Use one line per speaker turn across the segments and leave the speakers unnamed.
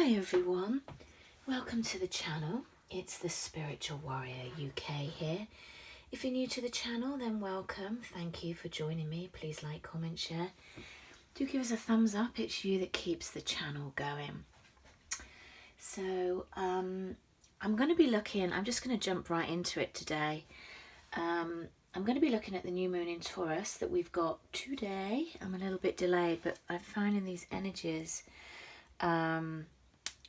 Hi everyone, welcome to the channel. It's the Spiritual Warrior UK here. If you're new to the channel, then welcome. Thank you for joining me. Please like, comment, share. Do give us a thumbs up. It's you that keeps the channel going. So I'm going to be looking, I'm just going to jump right into it today. I'm going to be looking at the new moon in Taurus that we've got today. I'm a little bit delayed, but I'm finding these energies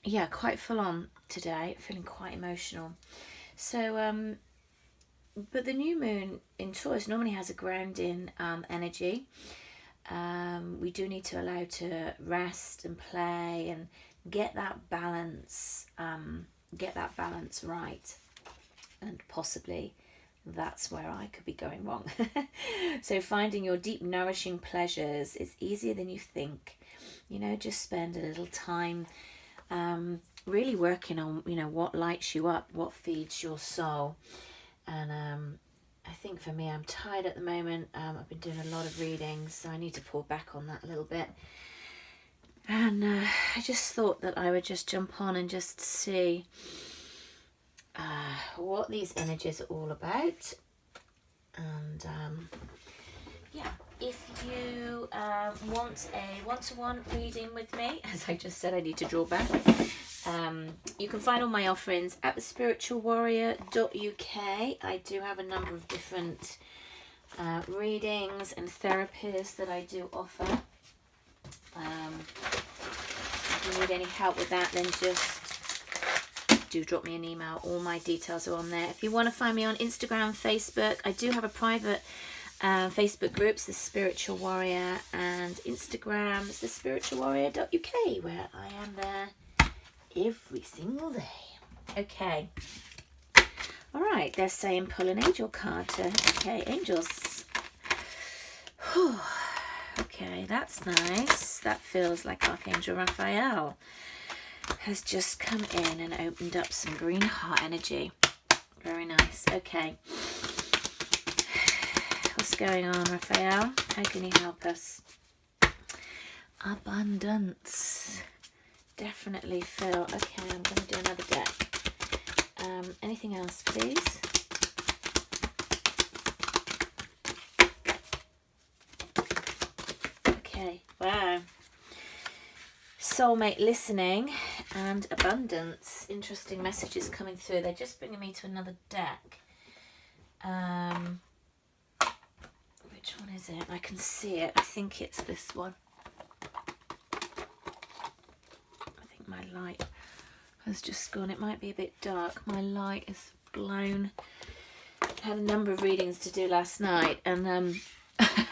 yeah, quite full on today, feeling quite emotional. So but the new moon in Taurus normally has a grounding energy. We do need to allow to rest and play and get that balance right, and possibly that's where I could be going wrong. So finding your deep nourishing pleasures is easier than you think. You know, just spend a little time really working on, you know, what lights you up, what feeds your soul. And I think for me, I'm tired at the moment. I've been doing a lot of readings, so I need to pull back on that a little bit. And I just thought that I would just jump on and just see what these energies are all about. And yeah, if you want a one-to-one reading with me, as I just said, I need to draw back. You can find all my offerings at thespiritualwarrior.uk. I do have a number of different readings and therapies that I do offer. If you need any help with that, then just do drop me an email. All my details are on there. If you want to find me on Instagram, Facebook, I do have a private Facebook groups, The Spiritual Warrior, and Instagram, it's thespiritualwarrior.uk, where I am there every single day. Okay. All right, they're saying pull an angel card to, okay, angels. Whew. Okay, that's nice. That feels like Archangel Raphael has just come in and opened up some green heart energy. Very nice. Okay. What's going on, Raphael? How can you help us? Abundance. Definitely feel. Okay, I'm going to do another deck. Anything else, please? Okay, wow. Soulmate listening and abundance. Interesting messages coming through. They're just bringing me to another deck. Which one is it? I can see it. I think it's this one. I think my light has just gone. It might be a bit dark. My light is blown. I had a number of readings to do last night, and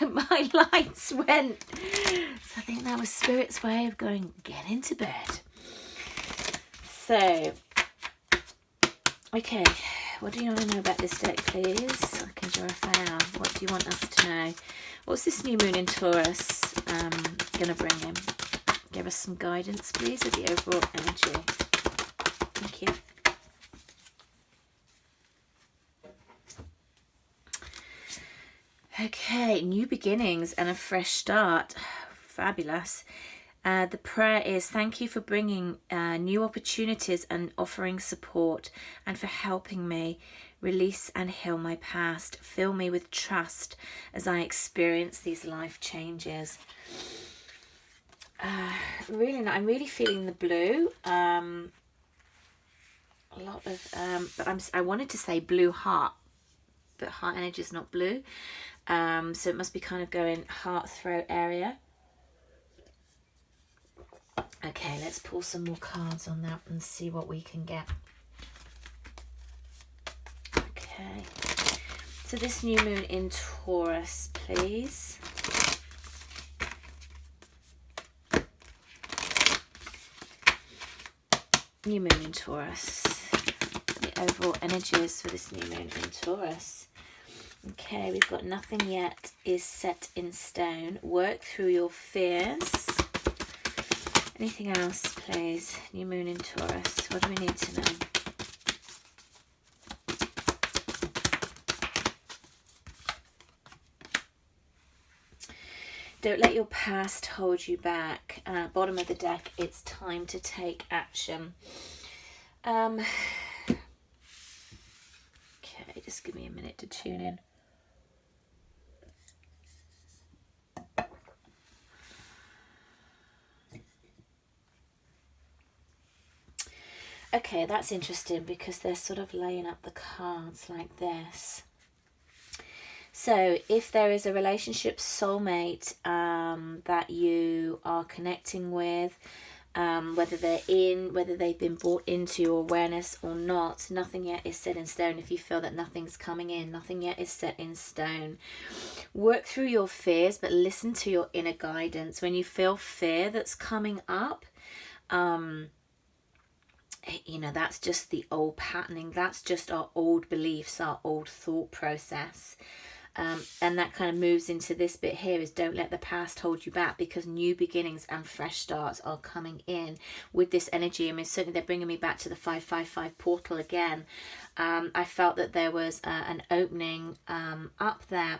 my lights went. So I think that was Spirit's way of going, get into bed. So, okay. What do you want to know about this deck, please? Archangel Raphael, what do you want us to know? What's this new moon in Taurus going to bring in? Give us some guidance, please, with the overall energy. Thank you. Okay, new beginnings and a fresh start. Fabulous. The prayer is, thank you for bringing new opportunities and offering support, and for helping me release and heal my past. Fill me with trust as I experience these life changes. Really, I'm really feeling the blue. A lot of, but I wanted to say blue heart, but heart energy is not blue. So it must be kind of going heart, throat area. Okay, let's pull some more cards on that and see what we can get. Okay, so this new moon in Taurus, please. New moon in Taurus. The overall energies for this new moon in Taurus. Okay, we've got nothing yet is set in stone. Work through your fears. Anything else, please? New moon in Taurus. What do we need to know? Don't let your past hold you back. Bottom of the deck, it's time to take action. Okay, just give me a minute to tune in. Okay, that's interesting because they're sort of laying up the cards like this. So if there is a relationship soulmate that you are connecting with, whether they've been brought into your awareness or not, nothing yet is set in stone. If you feel that nothing's coming in, nothing yet is set in stone. Work through your fears, but listen to your inner guidance. When you feel fear that's coming up, you know, that's just the old patterning. That's just our old beliefs, our old thought process. And that kind of moves into this bit here, is don't let the past hold you back, because new beginnings and fresh starts are coming in with this energy. I mean, certainly they're bringing me back to the 555 portal again. I felt that there was an opening up there.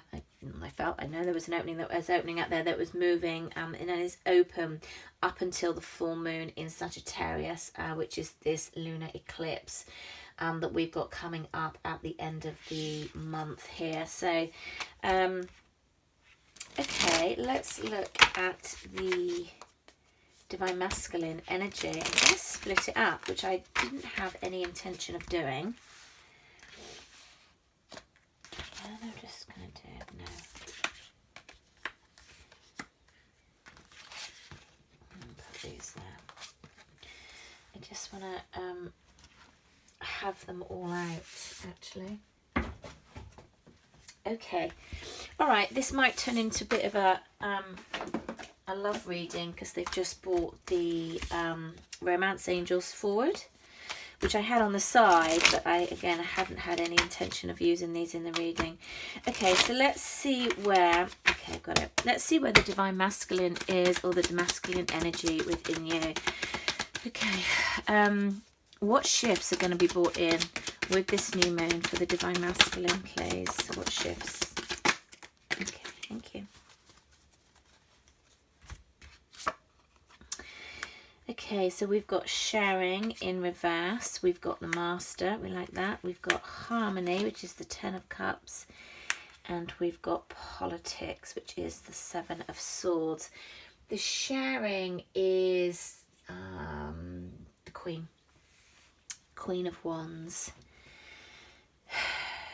I know there was an opening that was opening up there that was moving, and it is open up until the full moon in Sagittarius, which is this lunar eclipse that we've got coming up at the end of the month here. So, okay, let's look at the Divine Masculine energy. I'm going to split it up, which I didn't have any intention of doing. And I'm just going to do it now. Put these there. I just want to have them all out, actually. Okay, all right, this might turn into a bit of a love reading, because they've just brought the Romance Angels forward, which I had on the side, but I hadn't had any intention of using these in the reading. Okay, so let's see where, okay, I've got it. Let's see where the Divine Masculine is, or the masculine energy within you. Okay, what shifts are going to be brought in with this new moon for the Divine Masculine, please? What shifts? Okay, thank you. Okay, so we've got sharing in reverse. We've got the Master. We like that. We've got harmony, which is the 10 of Cups. And we've got politics, which is the 7 of Swords. The sharing is the Queen. Queen of Wands.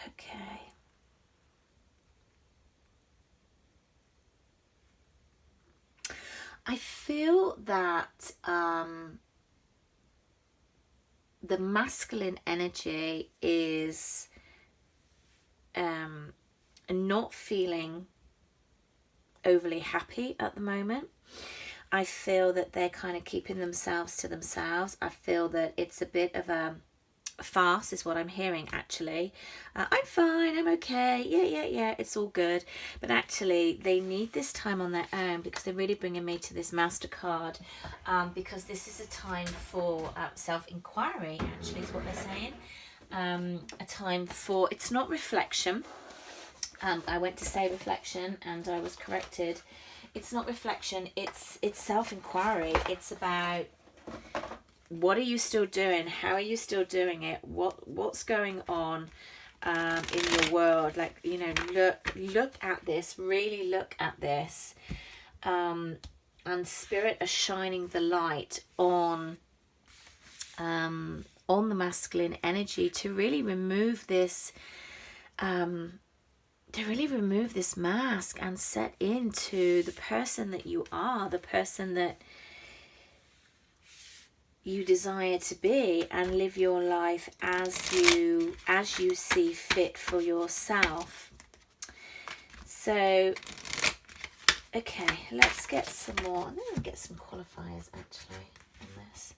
Okay. I feel that the masculine energy is not feeling overly happy at the moment. I feel that they're kind of keeping themselves to themselves. I feel that it's a bit of a farce is what I'm hearing, actually. I'm fine, I'm okay, yeah, it's all good. But actually, they need this time on their own, because they're really bringing me to this Master card, because this is a time for self-inquiry, actually, is what they're saying. A time for, it's not reflection. I went to say reflection, and I was corrected. It's not reflection, it's self-inquiry. It's about, what are you still doing? How are you still doing it? What's going on in your world? Like, you know, look at this, really look at this. And Spirit are shining the light on the masculine energy to really remove this mask and set into the person that you are, the person that you desire to be, and live your life as you see fit for yourself. So, okay, let's get some more. I'm going to get some qualifiers actually on this.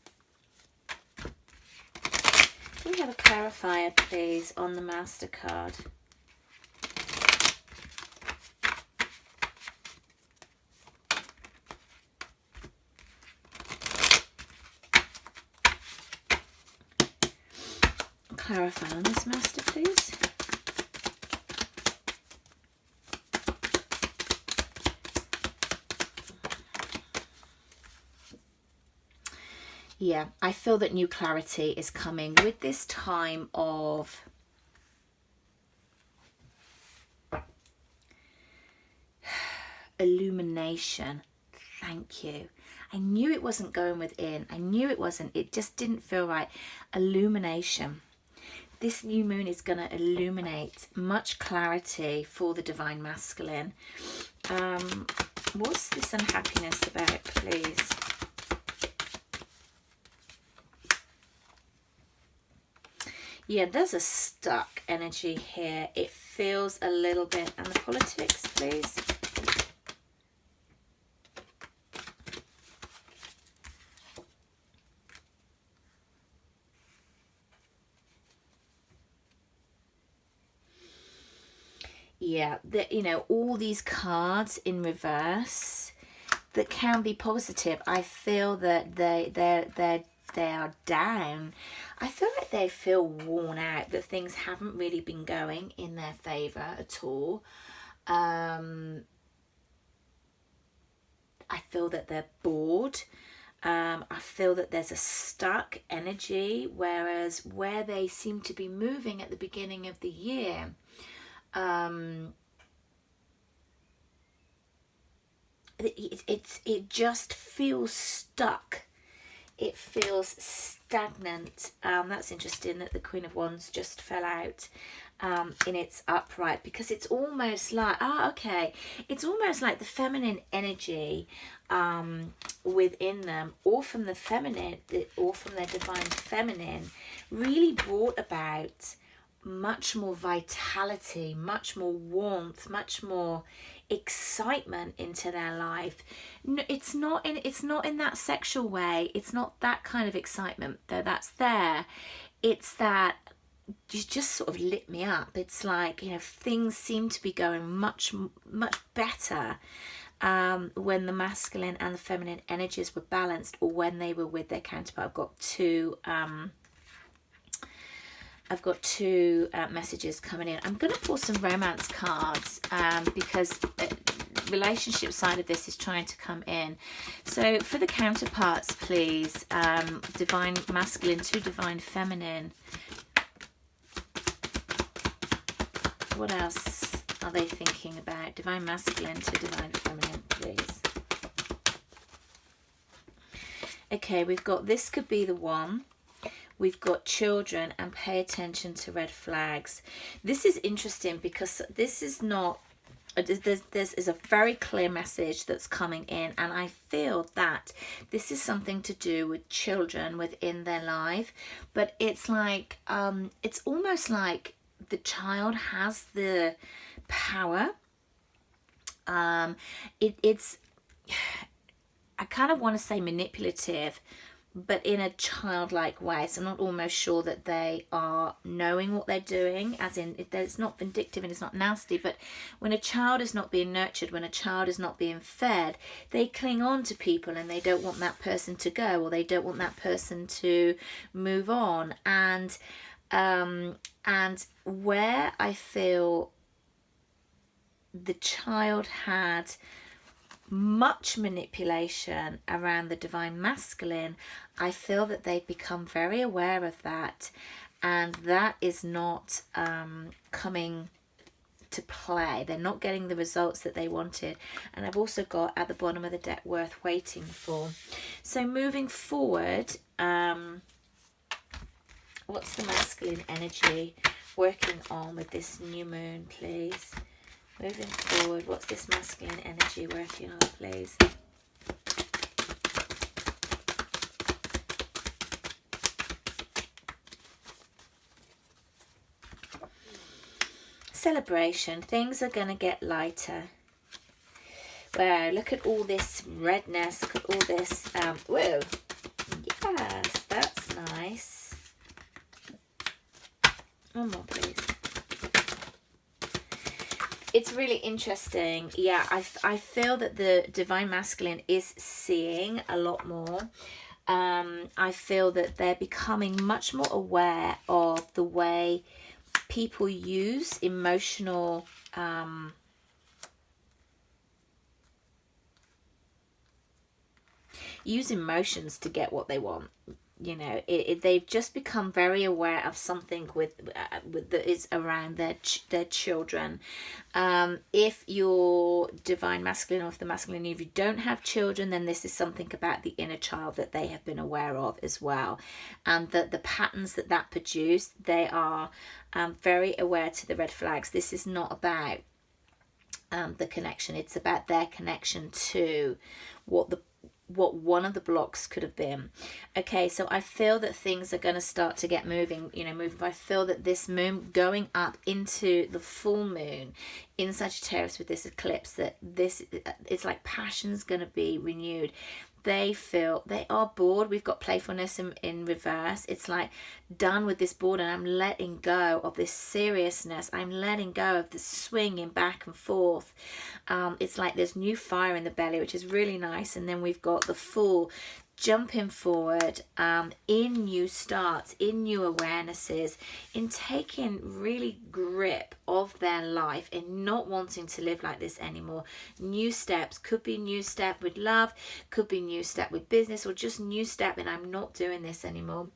Can we have a clarifier, please, on the Master card? Clarify on this, Master, please. Yeah, I feel that new clarity is coming with this time of illumination. Thank you. I knew it wasn't going within. I knew it wasn't. It just didn't feel right. Illumination. This new moon is going to illuminate much clarity for the divine masculine. What's this unhappiness about, please? Yeah, there's a stuck energy here. It feels a little bit. And the politics, please. Yeah, you know, all these cards in reverse that can be positive. I feel that they are down. I feel like they feel worn out, that things haven't really been going in their favor at all. I feel that they're bored. I feel that there's a stuck energy, whereas where they seem to be moving at the beginning of the year, it just feels stuck. It feels stagnant. That's interesting that the Queen of Wands just fell out in its upright, because it's almost like, it's almost like the feminine energy within them, or from the feminine, or from their divine feminine, really brought about much more vitality, much more warmth, much more excitement into their life. No, it's not in that sexual way. It's not that kind of excitement, though that's there. It's that you just sort of lit me up. It's like, you know, things seem to be going much better when the masculine and the feminine energies were balanced, or when they were with their counterpart. I've got two messages coming in. I'm going to pull some romance cards because the relationship side of this is trying to come in. So for the counterparts, please, divine masculine to divine feminine. What else are they thinking about? Divine masculine to divine feminine, please. Okay, we've got this could be the one. We've got children and pay attention to red flags. This is interesting because this is not, this is a very clear message that's coming in, and I feel that this is something to do with children within their life, but it's like, it's almost like the child has the power. It's, I kind of want to say manipulative, but in a childlike way. So I'm not almost sure that they are knowing what they're doing, as in it's not vindictive and it's not nasty. But when a child is not being nurtured, when a child is not being fed, they cling on to people and they don't want that person to go, or they don't want that person to move on. And where I feel the child had much manipulation around the divine masculine, I feel that they've become very aware of that, and that is not coming to play. They're not getting the results that they wanted. And I've also got at the bottom of the deck, worth waiting for. So moving forward, what's the masculine energy working on with this new moon, please? Moving forward, what's this masculine energy working on, please? Celebration. Things are going to get lighter. Wow, look at all this redness. Look at all this. Whoa. Yes, that's nice. One more, please. It's really interesting. Yeah, I feel that the divine masculine is seeing a lot more. I feel that they're becoming much more aware of the way people use emotional use emotions to get what they want. You know, they've just become very aware of something with that is around their children. If you're divine masculine, or if the masculine, if you don't have children, then this is something about the inner child that they have been aware of as well, and that the patterns that produce, they are very aware to the red flags. This is not about the connection, it's about their connection to what one of the blocks could have been. Okay, so I feel that things are going to start to get moving, I feel that this moon going up into the full moon in Sagittarius with this eclipse, that this, it's like passion's going to be renewed. They feel they are bored. We've got playfulness in reverse. It's like done with this bored, and I'm letting go of this seriousness. I'm letting go of the swinging back and forth. It's like there's new fire in the belly, which is really nice. And then we've got the Fool jumping forward in new starts, in new awarenesses, in taking really grip of their life, in not wanting to live like this anymore. New steps, could be new step with love, could be new step with business, or just new step in I'm not doing this anymore.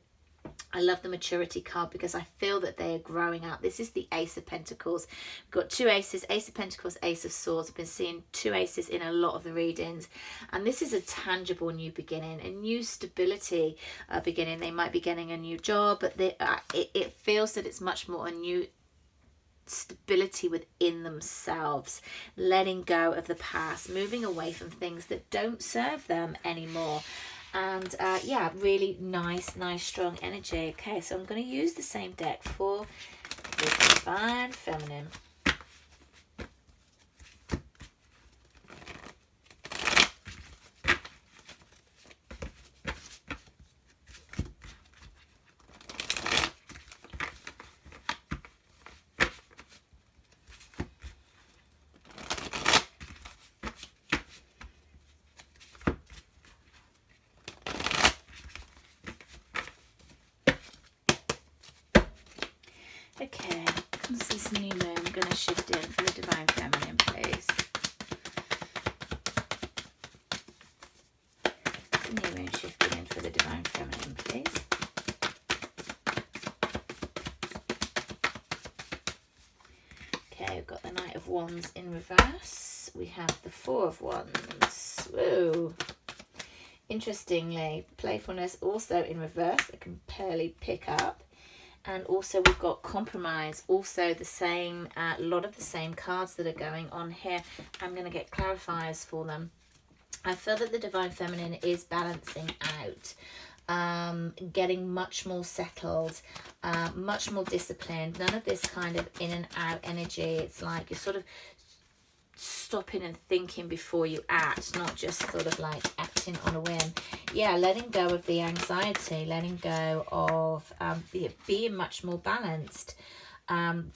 I love the maturity card because I feel that they are growing up. This is the Ace of Pentacles. We've got two aces, Ace of Pentacles, Ace of Swords. I've been seeing two aces in a lot of the readings. And this is a tangible new beginning, a new stability beginning. They might be getting a new job, but it feels that it's much more a new stability within themselves, letting go of the past, moving away from things that don't serve them anymore. And yeah, really nice strong energy. Okay, so I'm going to use the same deck for the Divine Feminine. Okay, comes this new moon. I'm going to shift in for the Divine Feminine, please. The new moon shifting in for the Divine Feminine, please. Okay, we've got the Knight of Wands in reverse. We have the Four of Wands. Whoa. Interestingly, playfulness also in reverse. I can barely pick up. And also we've got compromise, also the same, a lot of the same cards that are going on here. I'm going to get clarifiers for them. I feel that the Divine Feminine is balancing out, getting much more settled, much more disciplined. None of this kind of in and out energy. It's like you're sort of stopping and thinking before you act, not just sort of like acting on a whim. Yeah, letting go of the anxiety, letting go of being much more balanced. Letting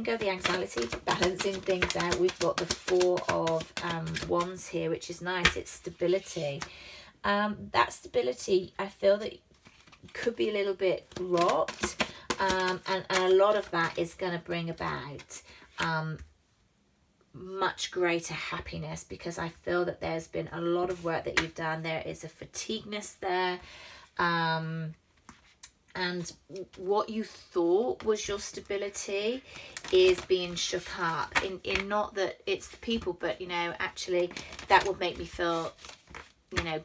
go of the anxiety, balancing things out. We've got the Four of Wands here, which is nice. It's stability. That stability, I feel that could be a little bit rocked, and a lot of that is going to bring about much greater happiness, because I feel that there's been a lot of work that you've done. There is a fatigueness there, and what you thought was your stability is being shook up, in not that it's the people, but actually that would make me feel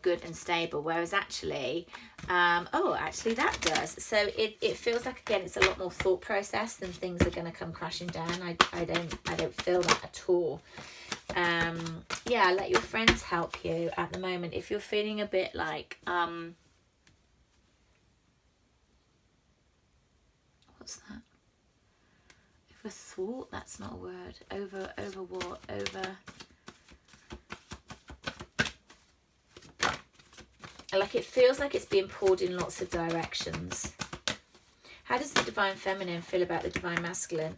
good and stable, whereas actually actually that does. So it feels like, again, it's a lot more thought process than things are going to come crashing down. I don't feel that at all. Yeah, let your friends help you at the moment if you're feeling a bit like what's that? Over thought? That's not a word. Over what? Over, like it feels like it's being pulled in lots of directions. How does the Divine Feminine feel about the Divine Masculine?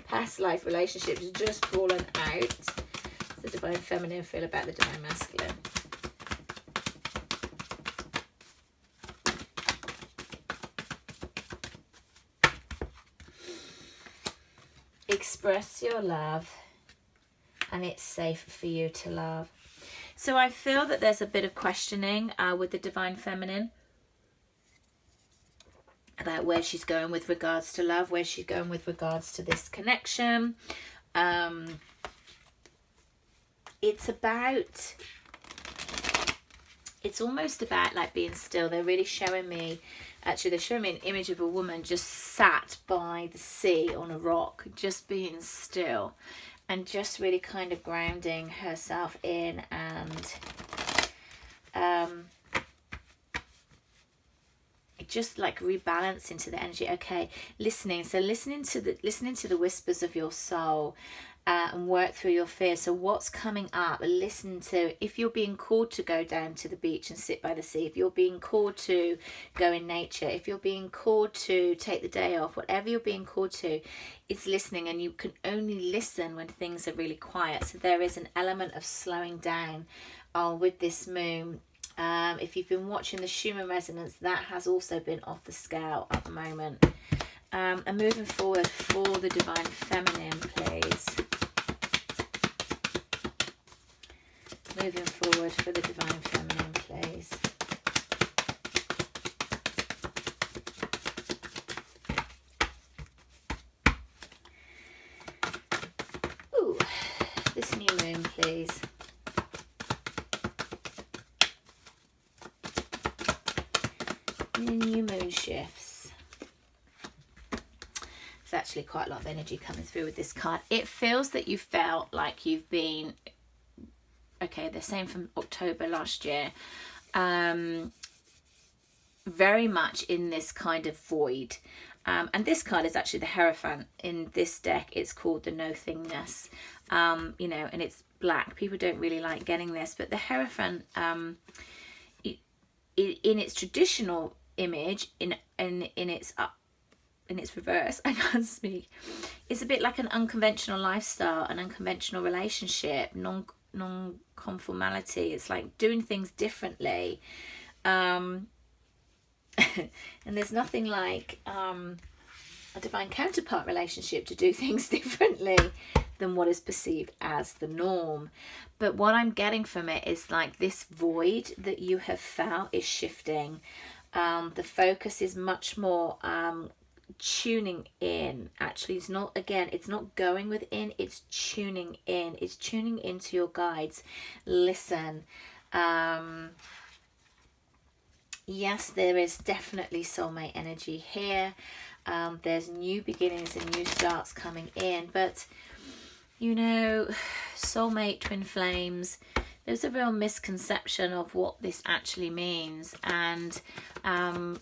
Past life relationships just fallen out. Does the Divine Feminine feel about the Divine Masculine? Express your love, and it's safe for you to love. So I feel that there's a bit of questioning with the Divine Feminine about where she's going with regards to love, where she's going with regards to this connection. It's almost about like being still. They're really showing me, actually they're showing me an image of a woman just sat by the sea on a rock, just being still and just really kind of grounding herself in, and just like rebalancing to the energy. Okay, listening. So listening to the whispers of your soul, and work through your fears. So what's coming up, listen to. If you're being called to go down to the beach and sit by the sea, if you're being called to go in nature, if you're being called to take the day off, whatever you're being called to, it's listening. And you can only listen when things are really quiet. So there is an element of slowing down with this moon. If you've been watching the Schumann resonance, that has also been off the scale at the moment. And moving forward for the Divine Feminine, please. Moving forward for the Divine Feminine, please. Ooh, this new moon, please. New moon shifts. There's actually quite a lot of energy coming through with this card. It feels that you felt like you've been, okay, the same from October last year, very much in this kind of void. And this card is actually the Hierophant. In this deck, it's called the Nothingness, you know, and it's black. People don't really like getting this, but the Hierophant, in its traditional image, in its reverse, I can't speak, it's a bit like an unconventional lifestyle, an unconventional relationship, non-conformality. It's like doing things differently, and there's nothing like a divine counterpart relationship to do things differently than what is perceived as the norm. But what I'm getting from it is like this void that you have felt is shifting. The focus is much more tuning in. Actually, it's not, again, it's not going within, it's tuning in. It's tuning into your guides. Listen. Yes, there is definitely soulmate energy here. There's new beginnings and new starts coming in, but you know, soulmate, twin flames, there's a real misconception of what this actually means. And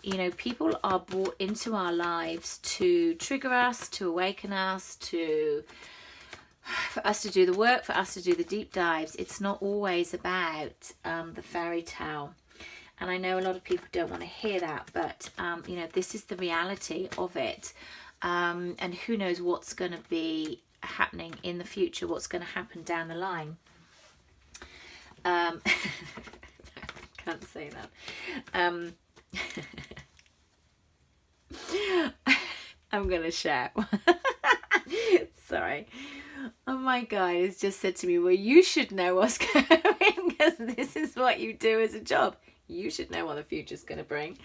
you know, people are brought into our lives to trigger us, to awaken us, for us to do the work, for us to do the deep dives. It's not always about the fairy tale. And I know a lot of people don't want to hear that, but you know, this is the reality of it. And who knows what's going to be happening in the future, what's going to happen down the line. Can't say that. I'm going to share. Sorry. Oh, my guy has just said to me, well, you should know what's going, because this is what you do as a job. You should know what the future's going to bring.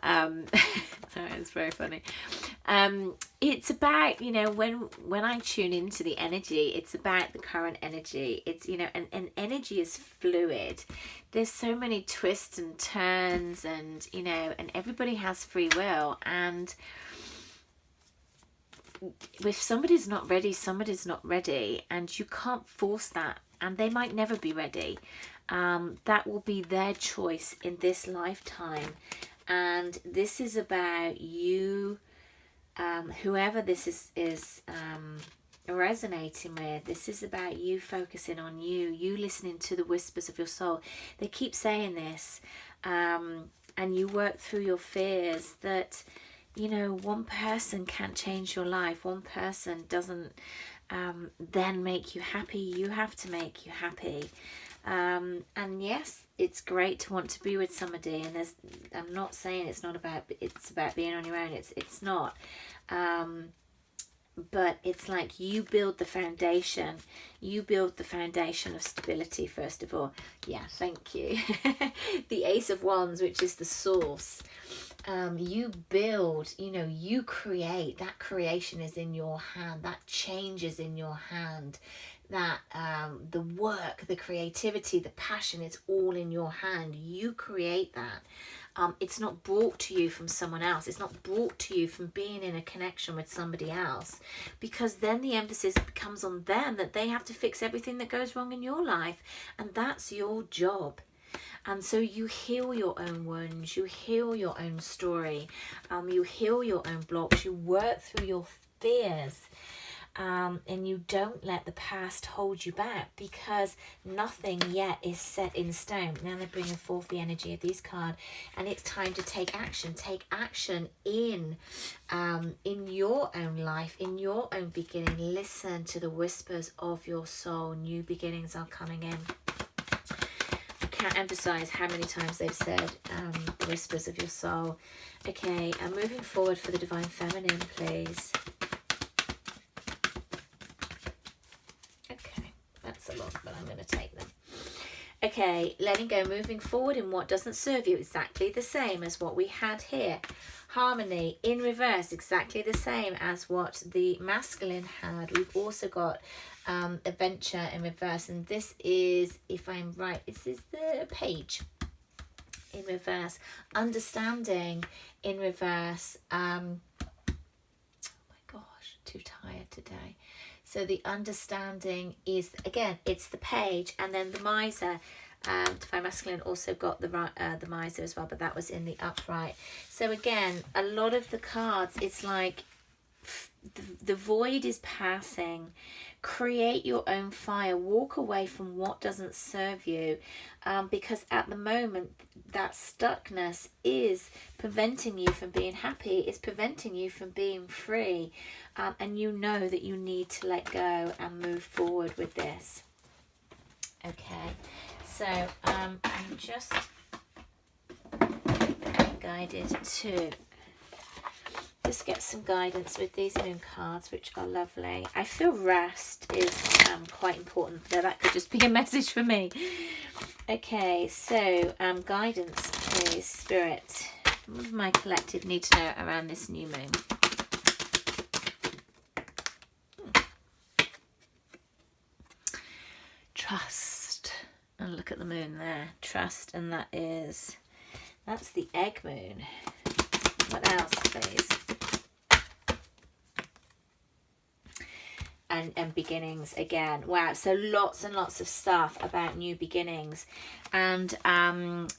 So it's very funny. It's about, you know, when I tune into the energy, it's about the current energy. It's, you know, and energy is fluid. There's so many twists and turns, and, you know, and everybody has free will. And if somebody's not ready, somebody's not ready, and you can't force that, and they might never be ready. That will be their choice in this lifetime. And this is about you, whoever this is resonating with. This is about you focusing on you listening to the whispers of your soul. They keep saying this, and you work through your fears that, you know, one person can't change your life. One person doesn't then make you happy. You have to make you happy. And yes, it's great to want to be with somebody, and I'm not saying it's about being on your own. It's not. but it's like you build the foundation. You build the foundation of stability, first of all. Yeah, thank you. The Ace of Wands, which is the source. You build, you know, you create. That creation is in your hand. That change is in your hand. That the work, the creativity, the passion, it's all in your hand. You create that. It's not brought to you from someone else. It's not brought to you from being in a connection with somebody else, because then the emphasis becomes on them, that they have to fix everything that goes wrong in your life, and that's your job. And so you heal your own wounds, you heal your own story, you heal your own blocks, you work through your fears. And you don't let the past hold you back, because nothing yet is set in stone. Now they're bringing forth the energy of these cards, and it's time to take action. Take action in your own life, in your own beginning. Listen to the whispers of your soul. New beginnings are coming in. I can't emphasize how many times they've said the whispers of your soul. Okay, I'm moving forward for the Divine Feminine, please. That's a lot, but I'm going to take them. Okay, letting go, moving forward in what doesn't serve you. Exactly the same as what we had here. Harmony in reverse, exactly the same as what the masculine had. We've also got adventure in reverse, and this is, if I'm right, this is the Page in reverse. Understanding in reverse. Oh my gosh, too tired today. So the understanding is, again, it's the Page, and then the Miser. Divine Masculine also got the Miser as well, but that was in the upright. So again, a lot of the cards, it's like the void is passing. Create your own fire. Walk away from what doesn't serve you, because at the moment that stuckness is preventing you from being happy. It's preventing you from being free, and you know that you need to let go and move forward with this. Okay, so I'm just guided to just get some guidance with these moon cards, which are lovely. I feel rest is quite important, though that could just be a message for me. Okay, so guidance, please, Spirit. What does my collective need to know around this new moon? Trust. And look at the moon there. Trust, and that's the egg moon. What else, please? And beginnings again. Wow, so lots and lots of stuff about new beginnings. And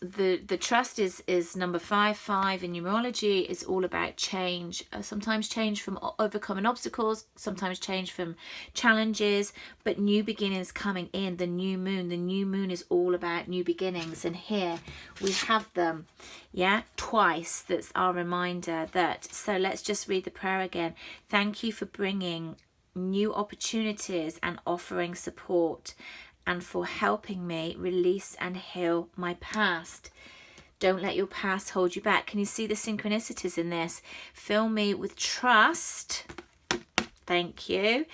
the trust is number 5 in numerology. Is all about change. Sometimes change from overcoming obstacles, sometimes change from challenges, but new beginnings coming in. The new moon is all about new beginnings, and here we have them, yeah, twice. That's our reminder that. So let's just read the prayer again. Thank you for bringing new opportunities and offering support, and for helping me release and heal my past. Don't let your past hold you back. Can you see the synchronicities in this? Fill me with trust. Thank you.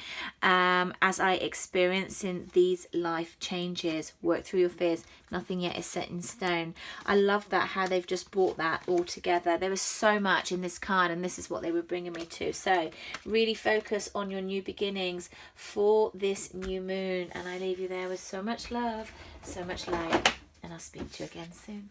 As I experience in these life changes, work through your fears. Nothing yet is set in stone. I love that, how they've just brought that all together. There is so much in this card, and this is what they were bringing me to. So really focus on your new beginnings for this new moon. And I leave you there with so much love, so much light. And I'll speak to you again soon.